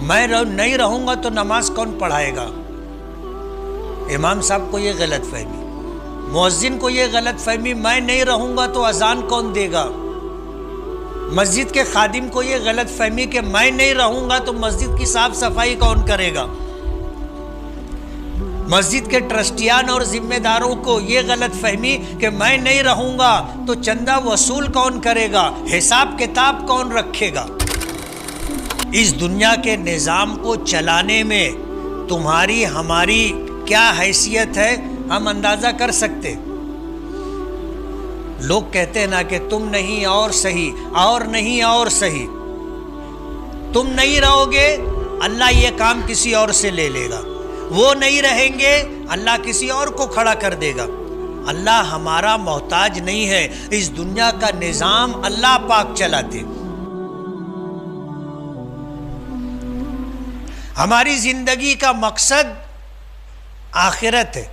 میں نہیں رہوں گا تو نماز کون پڑھائے گا؟ امام صاحب کو یہ غلط فہمی، مؤذن کو یہ غلط فہمی، میں نہیں رہوں گا تو اذان کون دے گا؟ مسجد کے خادم کو یہ غلط فہمی کہ میں نہیں رہوں گا تو مسجد کی صاف صفائی کون کرے گا؟ مسجد کے ٹرسٹیان اور ذمہ داروں کو یہ غلط فہمی کہ میں نہیں رہوں گا تو چندہ وصول کون کرے گا، حساب کتاب کون رکھے گا؟ اس دنیا کے نظام کو چلانے میں تمہاری ہماری کیا حیثیت ہے ہم اندازہ کر سکتے۔ لوگ کہتے ہیں نا کہ تم نہیں اور صحیح، اور نہیں اور صحیح، تم نہیں رہو گے اللہ یہ کام کسی اور سے لے لے گا، وہ نہیں رہیں گے اللہ کسی اور کو کھڑا کر دے گا۔ اللہ ہمارا محتاج نہیں ہے، اس دنیا کا نظام اللہ پاک چلاتے۔ ہماری زندگی کا مقصد آخرت ہے۔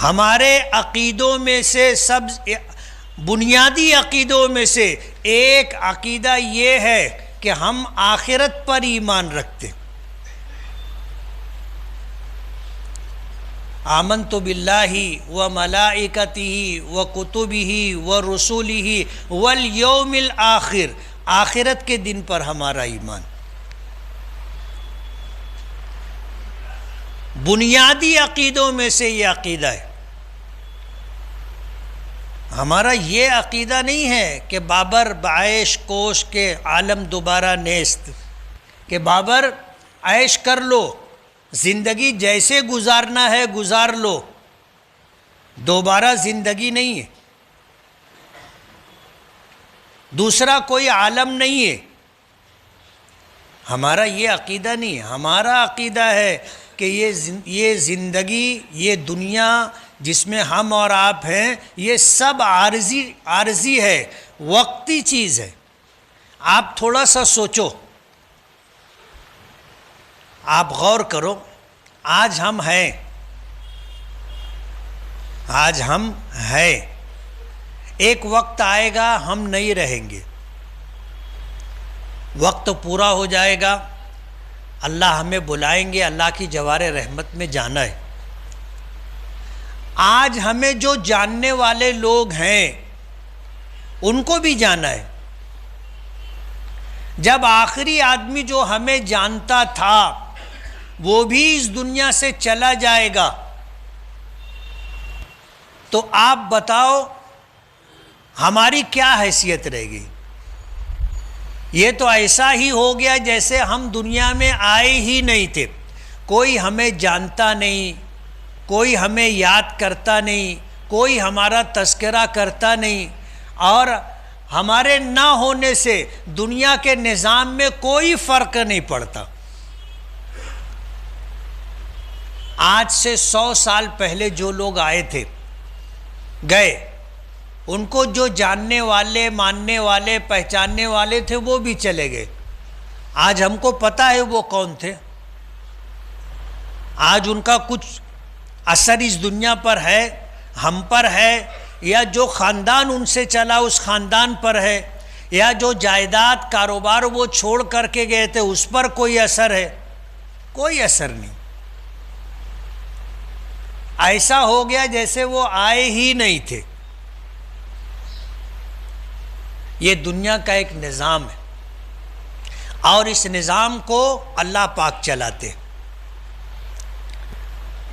ہمارے عقیدوں میں سے سب بنیادی عقیدوں میں سے ایک عقیدہ یہ ہے کہ ہم آخرت پر ایمان رکھتے۔ آمنت باللہ وملائکتہ وکتبہ ورسلہ والیوم الآخر، آخرت کے دن پر ہمارا ایمان۔ بنیادی عقیدوں میں سے یہ عقیدہ ہے۔ ہمارا یہ عقیدہ نہیں ہے کہ بابر بعیش کوش کے عالم دوبارہ نیست، کہ بابر عیش کر لو، زندگی جیسے گزارنا ہے گزار لو، دوبارہ زندگی نہیں ہے، دوسرا کوئی عالم نہیں ہے۔ ہمارا یہ عقیدہ نہیں ہے۔ ہمارا عقیدہ ہے کہ یہ زندگی، یہ دنیا جس میں ہم اور آپ ہیں، یہ سب عارضی ہے، وقتی چیز ہے۔ آپ تھوڑا سا سوچو، آپ غور کرو، آج ہم ہیں، آج ہم ہیں، ایک وقت آئے گا ہم نہیں رہیں گے، وقت پورا ہو جائے گا، اللہ ہمیں بلائیں گے، اللہ کی جوار رحمت میں جانا ہے۔ آج ہمیں جو جاننے والے لوگ ہیں ان کو بھی جانا ہے۔ جب آخری آدمی جو ہمیں جانتا تھا وہ بھی اس دنیا سے چلا جائے گا تو آپ بتاؤ ہماری کیا حیثیت رہے گی؟ یہ تو ایسا ہی ہو گیا جیسے ہم دنیا میں آئے ہی نہیں تھے، کوئی ہمیں جانتا نہیں، کوئی ہمیں یاد کرتا نہیں، کوئی ہمارا تذکرہ کرتا نہیں، اور ہمارے نہ ہونے سے دنیا کے نظام میں کوئی فرق نہیں پڑتا۔ آج سے 100 سال پہلے جو لوگ آئے تھے گئے، ان کو جو جاننے والے، ماننے والے، پہچاننے والے تھے وہ بھی چلے گئے۔ آج ہم کو پتہ ہے وہ کون تھے، آج ان کا کچھ اثر اس دنیا پر ہے، ہم پر ہے، یا جو خاندان ان سے چلا اس خاندان پر ہے، یا جو جائیداد کاروبار وہ چھوڑ کر کے گئے تھے اس پر کوئی اثر ہے؟ کوئی اثر نہیں۔ ایسا ہو گیا جیسے وہ آئے ہی نہیں تھے۔ یہ دنیا کا ایک نظام ہے اور اس نظام کو اللہ پاک چلاتے۔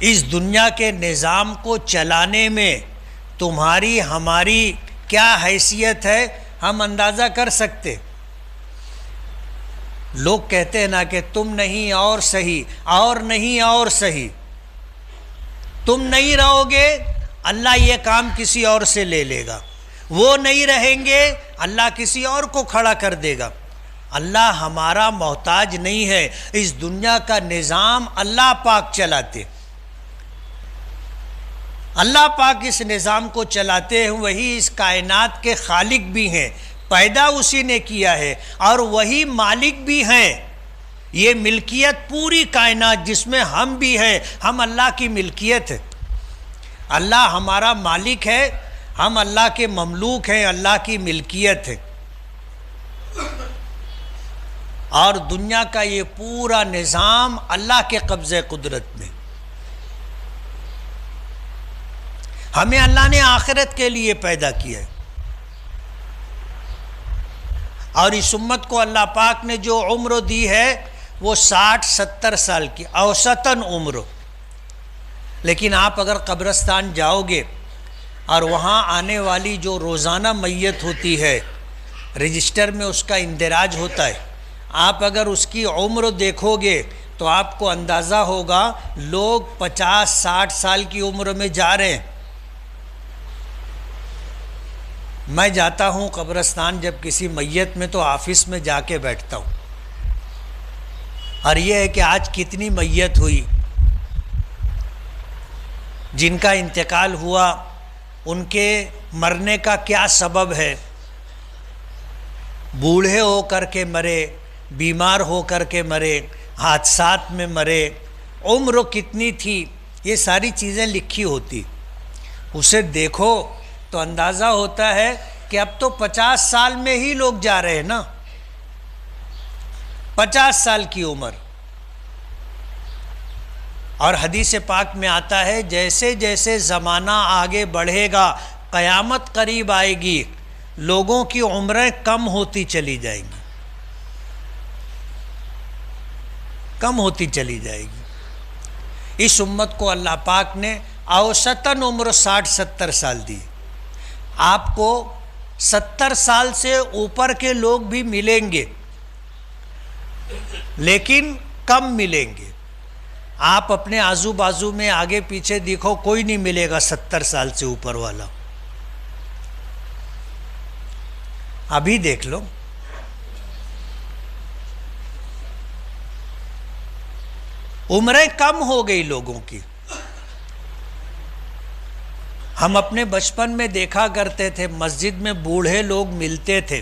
اس دنیا کے نظام کو چلانے میں تمہاری ہماری کیا حیثیت ہے ہم اندازہ کر سکتے۔ لوگ کہتے ہیں نا کہ تم نہیں اور صحیح، اور نہیں اور صحیح، تم نہیں رہو گے اللہ یہ کام کسی اور سے لے لے گا، وہ نہیں رہیں گے اللہ کسی اور کو کھڑا کر دے گا۔ اللہ ہمارا محتاج نہیں ہے، اس دنیا کا نظام اللہ پاک چلاتے۔ اللہ پاک اس نظام کو چلاتے ہیں، وہی اس کائنات کے خالق بھی ہیں، پیدا اسی نے کیا ہے اور وہی مالک بھی ہیں۔ یہ ملکیت پوری کائنات جس میں ہم بھی ہیں، ہم اللہ کی ملکیت ہے۔ اللہ ہمارا مالک ہے، ہم اللہ کے مملوک ہیں، اللہ کی ملکیت ہے۔ اور دنیا کا یہ پورا نظام اللہ کے قبضے قدرت میں. ہمیں اللہ نے آخرت کے لیے پیدا کیا ہے، اور اس امت کو اللہ پاک نے جو عمر دی ہے وہ 60-70 سال کی اوسطاً عمر. لیکن آپ اگر قبرستان جاؤ گے اور وہاں آنے والی جو روزانہ میت ہوتی ہے، رجسٹر میں اس کا اندراج ہوتا ہے، آپ اگر اس کی عمر دیکھو گے تو آپ کو اندازہ ہوگا لوگ 50-60 سال کی عمر میں جا رہے ہیں. میں جاتا ہوں قبرستان جب کسی میت میں تو آفس میں جا کے بیٹھتا ہوں، اور یہ ہے کہ آج کتنی میت ہوئی، جن کا انتقال ہوا، ان کے مرنے کا کیا سبب ہے. بوڑھے ہو کر کے مرے، بیمار ہو کر کے مرے، حادثات میں مرے، عمر کتنی تھی، یہ ساری چیزیں لکھی ہوتی. اسے دیکھو تو اندازہ ہوتا ہے کہ اب تو 50 سال میں ہی لوگ جا رہے ہیں نا، 50 سال کی عمر. اور حدیث پاک میں آتا ہے جیسے جیسے زمانہ آگے بڑھے گا، قیامت قریب آئے گی، لوگوں کی عمریں کم ہوتی چلی جائیں گی، کم ہوتی چلی جائے گی. اس امت کو اللہ پاک نے اوسطاً عمر 60-70 سال دی. آپ کو 70 سال سے اوپر کے لوگ بھی ملیں گے، لیکن کم ملیں گے. آپ اپنے آزو بازو میں آگے پیچھے دیکھو، کوئی نہیں ملے گا 70 سال سے اوپر والا. ابھی دیکھ لو، عمریں کم ہو گئی لوگوں کی. ہم اپنے بچپن میں دیکھا کرتے تھے، مسجد میں بوڑھے لوگ ملتے تھے،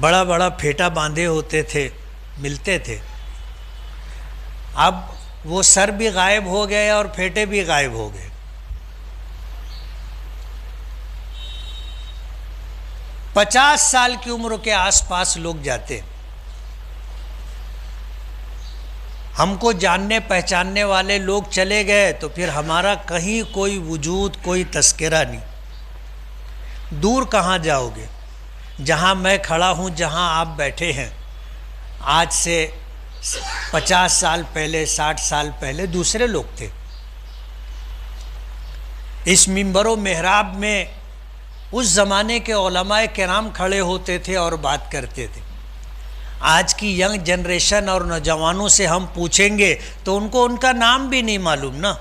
بڑا بڑا پھیٹا باندھے ہوتے تھے، ملتے تھے. اب وہ سر بھی غائب ہو گئے اور پھیٹے بھی غائب ہو گئے. پچاس سال کی عمر کے آس پاس لوگ جاتے. ہم کو جاننے پہچاننے والے لوگ چلے گئے تو پھر ہمارا کہیں کوئی وجود، کوئی تذکرہ نہیں. دور کہاں جاؤ گے؟ جہاں میں کھڑا ہوں، جہاں آپ بیٹھے ہیں، آج سے 50 سال پہلے، 60 سال پہلے دوسرے لوگ تھے. اس منبر و محراب میں اس زمانے کے علماء کرام کھڑے ہوتے تھے اور بات کرتے تھے. آج کی ینگ جنریشن اور نوجوانوں سے ہم پوچھیں گے تو ان کو ان کا نام بھی نہیں معلوم نا.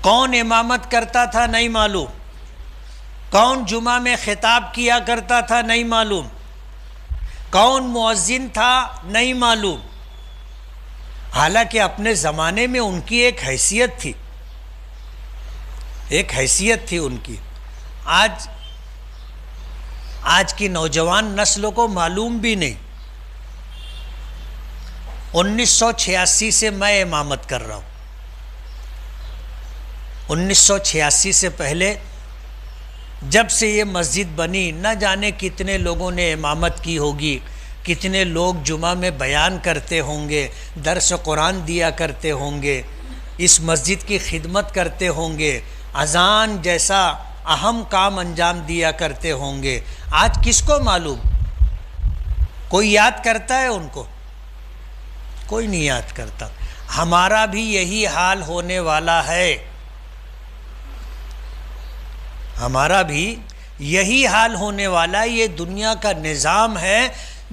کون امامت کرتا تھا نہیں معلوم، کون جمعہ میں خطاب کیا کرتا تھا نہیں معلوم، کون مؤذن تھا نہیں معلوم. حالانکہ اپنے زمانے میں ان کی ایک حیثیت تھی، ایک حیثیت تھی ان کی. آج کی نوجوان نسل کو معلوم بھی نہیں. 1986 سے میں امامت کر رہا ہوں. 1986 سے پہلے جب سے یہ مسجد بنی، نہ جانے کتنے لوگوں نے امامت کی ہوگی، کتنے لوگ جمعہ میں بیان کرتے ہوں گے، درس قرآن دیا کرتے ہوں گے، اس مسجد کی خدمت کرتے ہوں گے، اذان جیسا اہم کام انجام دیا کرتے ہوں گے. آج کس کو معلوم؟ کوئی یاد کرتا ہے ان کو؟ کوئی نہیں یاد کرتا. ہمارا بھی یہی حال ہونے والا ہے، ہمارا بھی یہی حال ہونے والا ہے. یہ دنیا کا نظام ہے.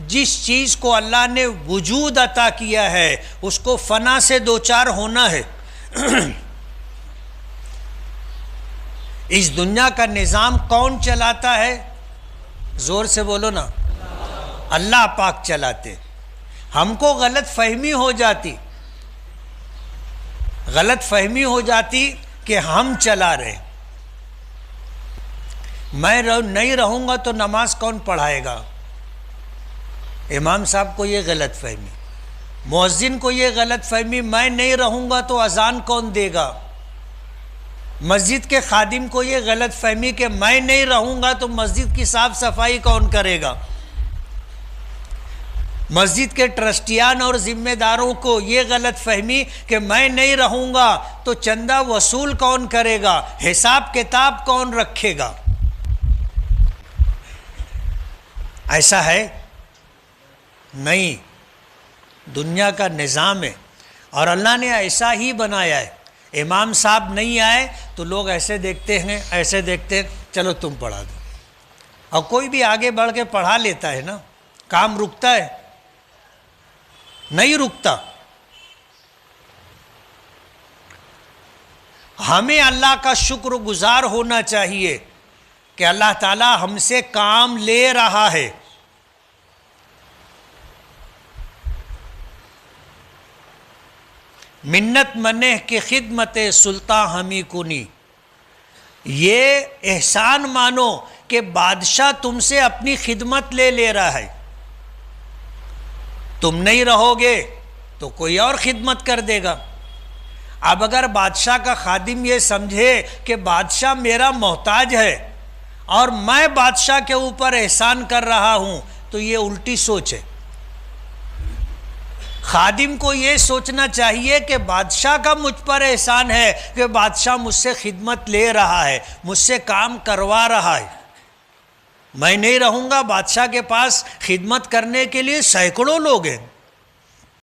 جس چیز کو اللہ نے وجود عطا کیا ہے اس کو فنا سے دوچار ہونا ہے. اس دنیا کا نظام کون چلاتا ہے؟ زور سے بولو نا. اللہ پاک چلاتے. ہم کو غلط فہمی ہو جاتی، غلط فہمی ہو جاتی کہ ہم چلا رہے. میں نہیں رہوں گا تو نماز کون پڑھائے گا؟ امام صاحب کو یہ غلط فہمی، مؤذن کو یہ غلط فہمی، میں نہیں رہوں گا تو اذان کون دے گا؟ مسجد کے خادم کو یہ غلط فہمی کہ میں نہیں رہوں گا تو مسجد کی صاف صفائی کون کرے گا؟ مسجد کے ٹرسٹیان اور ذمہ داروں کو یہ غلط فہمی کہ میں نہیں رہوں گا تو چندہ وصول کون کرے گا، حساب کتاب کون رکھے گا؟ ایسا ہے نہیں، دنیا کا نظام ہے اور اللہ نے ایسا ہی بنایا ہے۔ امام صاحب نہیں آئے تو لوگ ایسے دیکھتے ہیں، ایسے دیکھتے ہیں، چلو تم پڑھا دو، اور کوئی بھی آگے بڑھ کے پڑھا لیتا ہے نا، کام رکتا ہے؟ نہیں رکتا۔ ہمیں اللہ کا شکر گزار ہونا چاہیے کہ اللہ تعالی ہم سے کام لے رہا ہے۔ منت منہ کی خدمت سلطان ہمی کنی، یہ احسان مانو کہ بادشاہ تم سے اپنی خدمت لے رہا ہے، تم نہیں رہو گے تو کوئی اور خدمت کر دے گا۔ اب اگر بادشاہ کا خادم یہ سمجھے کہ بادشاہ میرا محتاج ہے اور میں بادشاہ کے اوپر احسان کر رہا ہوں تو یہ الٹی سوچ ہے۔ خادم کو یہ سوچنا چاہیے کہ بادشاہ کا مجھ پر احسان ہے کہ بادشاہ مجھ سے خدمت لے رہا ہے، مجھ سے کام کروا رہا ہے۔ میں نہیں رہوں گا، بادشاہ کے پاس خدمت کرنے کے لیے سینکڑوں لوگ ہیں۔